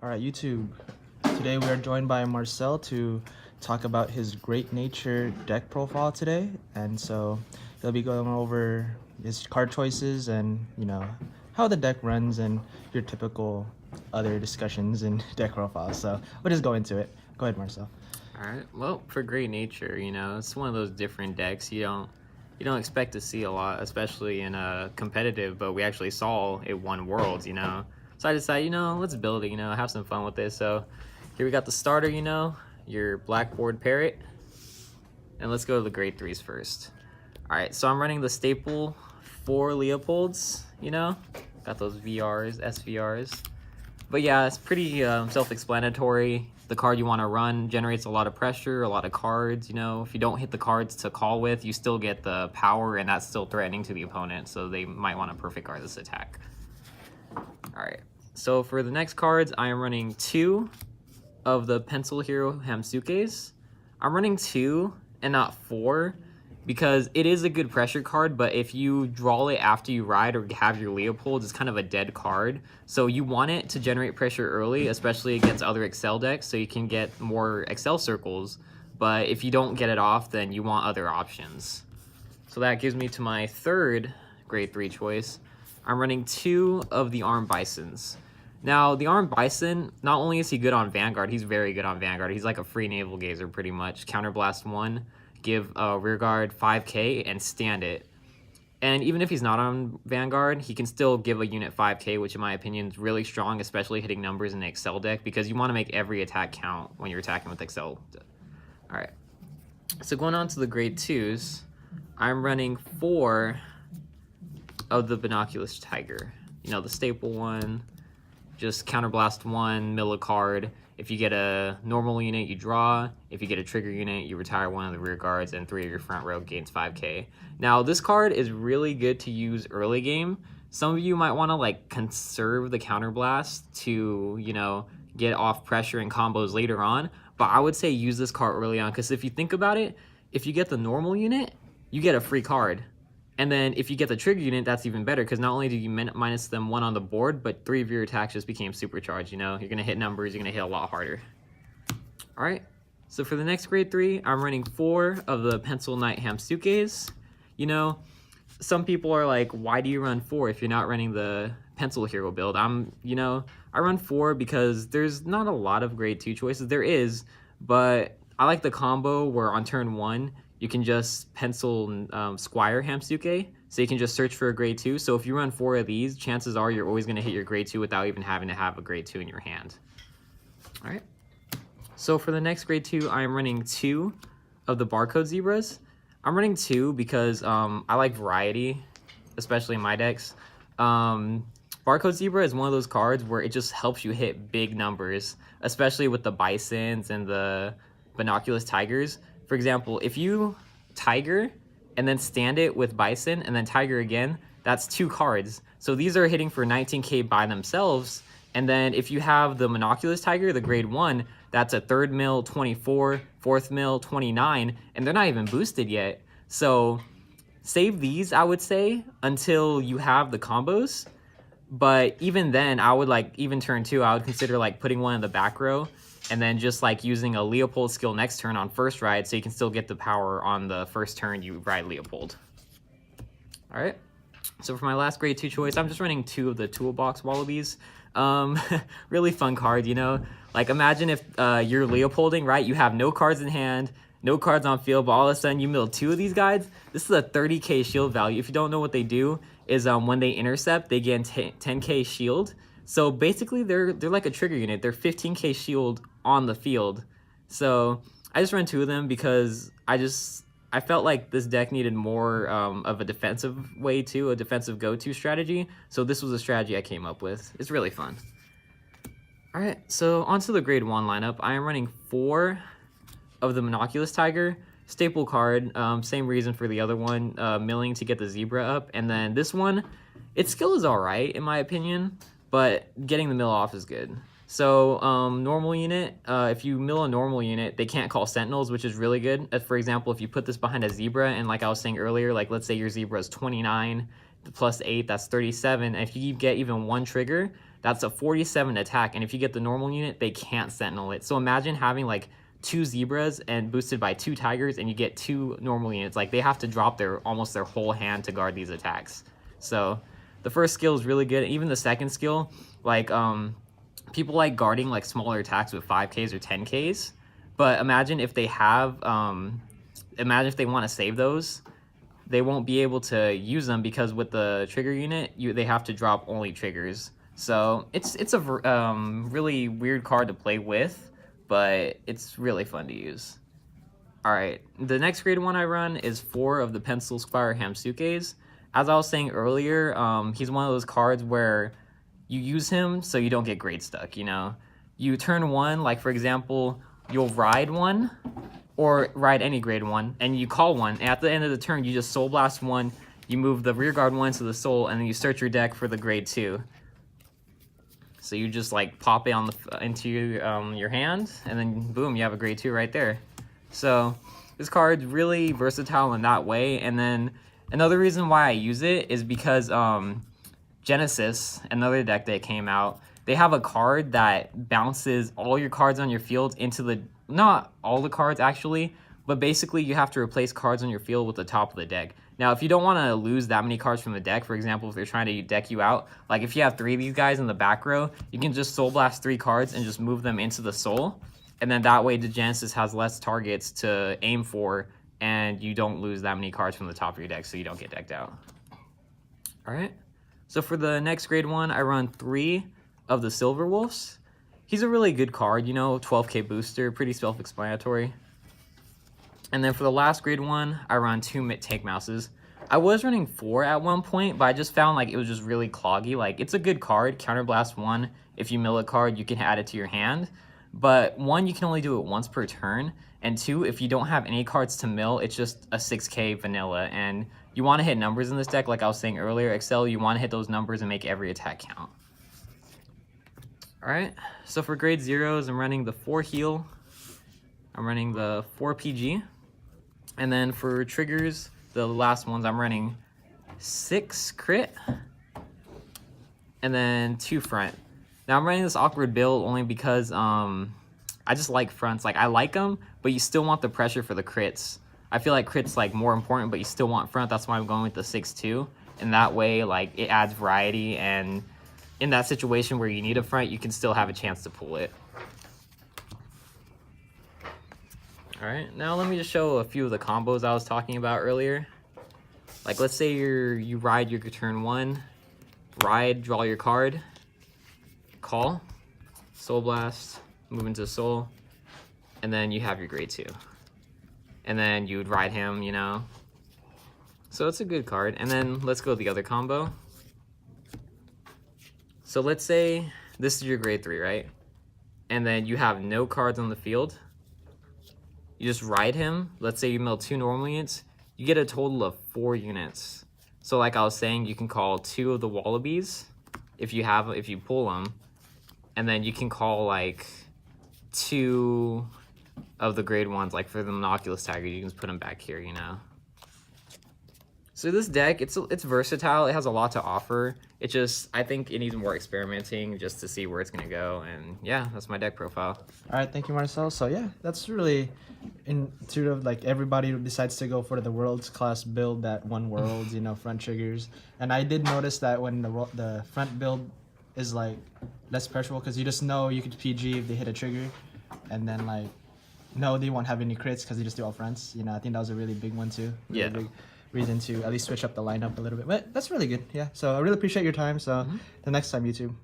All right, YouTube. Today we are joined by Marcel to talk about his Great Nature deck profile today. And so he'll be going over his card choices and, how the deck runs and your typical other discussions in deck profiles. So we'll just go into it. Go ahead, Marcel. All right. Well, for Great Nature, it's one of those different decks you don't expect to see a lot, especially in a competitive. But we actually saw it won Worlds, So I decided, let's build it, have some fun with this. So here we got the starter, your Blackboard Parrot, and let's go to the grade 3s first. All right. So I'm running the staple 4 Leopolds, got those VRs, SVRs. But yeah, it's pretty self-explanatory. The card you want to run generates a lot of pressure, a lot of cards. If you don't hit the cards to call with, you still get the power, and that's still threatening to the opponent. So they might want to perfect card this attack. All right. So for the next cards, I am running 2 of the Pencil Hero Hamsukes. I'm running 2 and not 4. Because it is a good pressure card, but if you draw it after you ride or have your Leopold, it's kind of a dead card. So you want it to generate pressure early, especially against other Excel decks, so you can get more Excel circles. But if you don't get it off, then you want other options. So that gives me to my third grade 3 choice. I'm running 2 of the Armed Bisons. Now, the Armed Bison, not only is he good on Vanguard, he's very good on Vanguard. He's like a free Naval Gazer, pretty much. Counterblast 1. Give rear guard 5k and stand it. And even if he's not on Vanguard, he can still give a unit 5k, which in my opinion is really strong, especially hitting numbers in the Excel deck, because you want to make every attack count when you're attacking with Excel. All right. So going on to the grade 2s, I'm running 4 of the Binoculus Tiger. The staple one, just counterblast 1, mill a card. If you get a normal unit, you draw. If you get a trigger unit, you retire 1 of the rear guards, and 3 of your front row gains 5k. Now, this card is really good to use early game. Some of you might want to conserve the counterblast to, get off pressure and combos later on. But I would say use this card early on, because if you think about it, if you get the normal unit, you get a free card. And then if you get the trigger unit, that's even better, because not only do you minus them 1 on the board, but 3 of your attacks just became supercharged, You're going to hit numbers, you're going to hit a lot harder. All right, so for the next grade 3, I'm running 4 of the Pencil Knight Hamsukes. Some people are like, why do you run 4 if you're not running the Pencil Hero build? I run 4 because there's not a lot of grade 2 choices. There is, but I like the combo where on turn 1, you can just pencil Squire Hamsuke, so you can just search for a grade 2. So if you run 4 of these, chances are you're always going to hit your grade 2 without even having to have a grade 2 in your hand. All right. So for the next grade 2, I'm running 2 of the Barcode Zebras. I'm running 2 because I like variety, especially in my decks. Barcode Zebra is one of those cards where it just helps you hit big numbers, especially with the Bisons and the Binoculus Tigers. For example, if you Tiger and then stand it with Bison and then Tiger again, that's 2 cards. So these are hitting for 19k by themselves. And then if you have the Monoculus Tiger, the grade 1, that's a 3rd mill 24, 4th mill 29, and they're not even boosted yet. So save these, I would say, until you have the combos. But even then, I would even turn 2, I would consider putting 1 in the back row, and then just using a Leopold skill next turn on first ride, so you can still get the power on the first turn you ride Leopold. All right. So for my last grade 2 choice, I'm just running 2 of the Toolbox Wallabies. Really fun card, imagine if you're Leopolding, right? You have no cards in hand, no cards on field, but all of a sudden you mill 2 of these guys. This is a 30k shield value. If you don't know what they do, is when they intercept, they gain 10k shield. So basically, they're like a trigger unit. They're 15k shield on the field. So I just ran 2 of them because I felt like this deck needed more of a defensive way too, a defensive go-to strategy. So this was a strategy I came up with. It's really fun. All right, so onto the grade 1 lineup. I am running 4 of the Monoculus Tiger. Staple card, same reason for the other one, milling to get the Zebra up. And then this one, its skill is all right, in my opinion, but getting the mill off is good. So normal unit, if you mill a normal unit, they can't call Sentinels, which is really good. For example, if you put this behind a Zebra, and like I was saying earlier, let's say your Zebra is 29, plus 8, that's 37. And if you get even 1 trigger, that's a 47 attack, and if you get the normal unit, they can't sentinel it. So imagine having like 2 zebras and boosted by 2 tigers, and you get 2 normal units. Like, they have to drop almost their whole hand to guard these attacks. So the first skill is really good. Even the second skill, like people like guarding like smaller attacks with 5Ks or 10Ks, but imagine if they have imagine if they want to save those, they won't be able to use them, because with the trigger unit, they have to drop only triggers. So it's a really weird card to play with, but it's really fun to use. All right, the next grade 1 I run is 4 of the Pencil Squire Hamsukes. As I was saying earlier, he's one of those cards where you use him so you don't get grade stuck, you know? You turn 1, like for example, you'll ride 1, or ride any grade 1, and you call 1, and at the end of the turn, you just Soul Blast 1, you move the rear guard 1 to the soul, and then you search your deck for the grade 2. So you just like pop it on into your hand, and then boom, you have a grade 2 right there. So this card's really versatile in that way. And then another reason why I use it is because Genesis, another deck that came out, they have a card that bounces all your cards on your field into the, not all the cards actually, but basically you have to replace cards on your field with the top of the deck. Now, if you don't want to lose that many cards from the deck, for example, if they're trying to deck you out, like if you have 3 of these guys in the back row, you can just Soul Blast 3 cards and just move them into the soul. And then that way the Genesis has less targets to aim for, and you don't lose that many cards from the top of your deck, so you don't get decked out. All right. So for the next grade 1, I run 3 of the Silver Wolves. He's a really good card, you know, 12k booster, pretty self-explanatory. And then for the last grade 1, I run 2 tank mouses. I was running 4 at one point, but I just found like it was just really cloggy. Like, it's a good card, Counterblast 1. If you mill a card, you can add it to your hand. But 1, you can only do it once per turn. And 2, if you don't have any cards to mill, it's just a 6k vanilla. And you want to hit numbers in this deck, like I was saying earlier, Excel, you want to hit those numbers and make every attack count. All right, so for grade 0s, I'm running the 4 heal. I'm running the 4 PG. And then for triggers, the last ones, I'm running 6 crit and then 2 front. Now I'm running this awkward build only because I just like fronts. Like, I like them, but you still want the pressure for the crits. I feel like crits like more important, but you still want front. That's why I'm going with the 6-2. And that way, like, it adds variety, and in that situation where you need a front, you can still have a chance to pull it. All right, now let me just show a few of the combos I was talking about earlier. Like, let's say you ride your turn 1, ride, draw your card, call, Soul Blast, move into soul, and then you have your grade 2. And then you would ride him, you know. So it's a good card. And then let's go with the other combo. So let's say this is your grade 3, right? And then you have no cards on the field. You just ride him. Let's say you mill 2 normal units. You get a total of 4 units. So like I was saying, you can call 2 of the Wallabies if you pull them. And then you can call like 2 of the grade 1s, like for the Monoculous Tiger, you can just put them back here, you know. So this deck, it's versatile. It has a lot to offer. It just, I think it needs more experimenting just to see where it's gonna go. And yeah, that's my deck profile. All right, thank you, Marcel. So yeah, that's really intuitive. Like, everybody decides to go for the world's class build that won worlds, you know, front triggers. And I did notice that when the front build is like less pressurable, because you just know you could PG if they hit a trigger, and then like no, they won't have any crits because they just do all fronts. You know, I think that was a really big one too. Really big reason to at least switch up the lineup a little bit. But that's really good. Yeah. So I really appreciate your time. So the next time, YouTube.